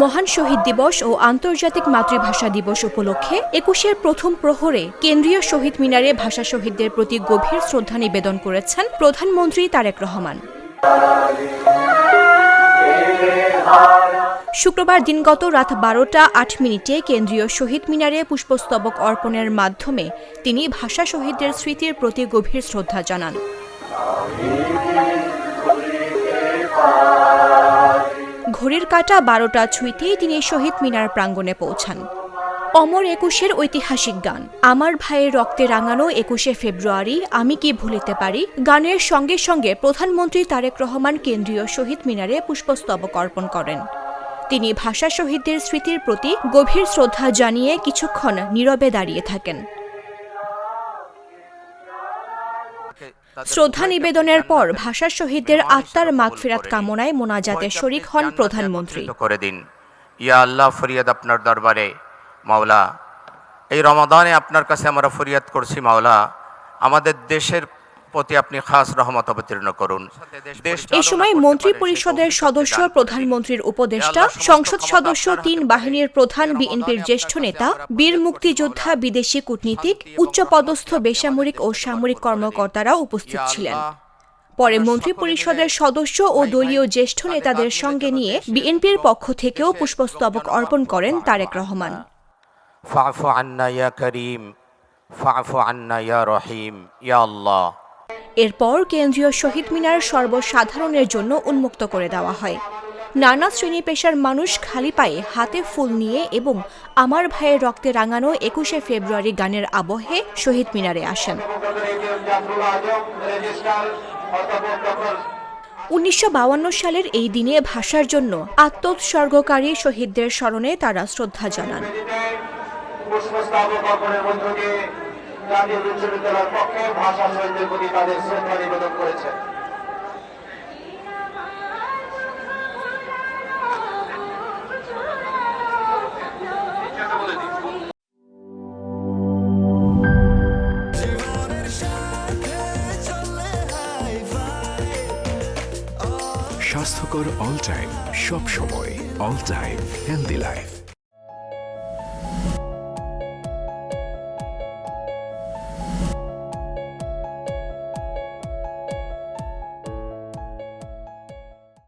মহান শহীদ দিবস ও আন্তর্জাতিক মাতৃভাষা দিবস উপলক্ষে ২১-এর প্রথম প্রহরে কেন্দ্রীয় শহীদ মিনারে ভাষা শহীদদের প্রতি গভীর শ্রদ্ধা নিবেদন করেছেন প্রধানমন্ত্রী তারেক রহমান। শুক্রবার দিনগত রাত ১২টা ৮ মিনিটে কেন্দ্রীয় শহীদ মিনারে পুষ্পস্তবক অর্পণের মাধ্যমে তিনি ভাষা শহীদদের স্মৃতির প্রতি গভীর শ্রদ্ধা জানান। ঘড়ির কাঁটা ১২টা ছুঁইতেই তিনি শহীদ মিনার প্রাঙ্গণে পৌঁছান। অমর ২১-এর ঐতিহাসিক গান আমার ভাইয়ের রক্তে রাঙানো ২১শে ফেব্রুয়ারি আমি কি ভুলিতে পারি গানের সঙ্গে সঙ্গে প্রধানমন্ত্রী তারেক রহমান কেন্দ্রীয় শহীদ মিনারে পুষ্পস্তবক অর্পণ করেন। তিনি ভাষা শহীদদের স্মৃতির প্রতি গভীর শ্রদ্ধা জানিয়ে কিছুক্ষণ নীরবে দাঁড়িয়ে থাকেন। শ্রদ্ধা নিবেদনের পর ভাষা শহীদদের আত্মার মাগফিরাত কামনায় মোনাজাতে শরীক হন প্রধানমন্ত্রী। করে দিন ইয়া আল্লাহ, ফরিয়াদ আপনার দরবারে মাওলা, এই রমাদানে আপনার কাছে আমরা ফরিয়াদ করছি মাওলা, আমাদের দেশের প্রতি আপনি খাস রহমত অবতীর্ণ করুন। এই সময় মন্ত্রী পরিষদের সদস্য, প্রধানমন্ত্রীর উপদেষ্টা, সংসদ সদস্য, ৩ বাহিনীর প্রধান, বিএনপির জ্যেষ্ঠ নেতা, বীর মুক্তিযোদ্ধা, বিদেশি কূটনীতিক, উচ্চপদস্থ বেসামরিক ও সামরিক কর্মকর্তারা উপস্থিত ছিলেন। পরে মন্ত্রী পরিষদের সদস্য ও দলীয় জ্যেষ্ঠ নেতাদের সঙ্গে নিয়ে বিএনপির পক্ষ থেকেও পুষ্পস্তবক অর্পণ করেন তারেক রহমান। ফাফু আন্না ইয়া করিম, ফাফু আন্না ইয়া রহিম, ইয়া আল্লাহ। এরপর কেন্দ্রীয় শহীদ মিনার সর্বসাধারণের জন্য উন্মুক্ত করে দেওয়া হয়। নানা শ্রেণী পেশার মানুষ খালি পায়ে হাতে ফুল নিয়ে এবং আমার ভাইয়ের রক্তে রাঙানো ২১শে ফেব্রুয়ারি গানের আবহে শহীদ মিনারে আসেন। ১৯৫২ সালের এই দিনে ভাষার জন্য আত্মোৎসর্গকারী শহীদদের স্মরণে তারা শ্রদ্ধা জানান। জাতীয় বিশ্ববিদ্যালয়ের পক্ষে ভাষা শহীদদের প্রতি তাদের শ্রদ্ধা নিবেদন করেছেন। স্বাস্থ্যকর অল টাইম, সব সময় অল টাইম হেলদি লাইফ।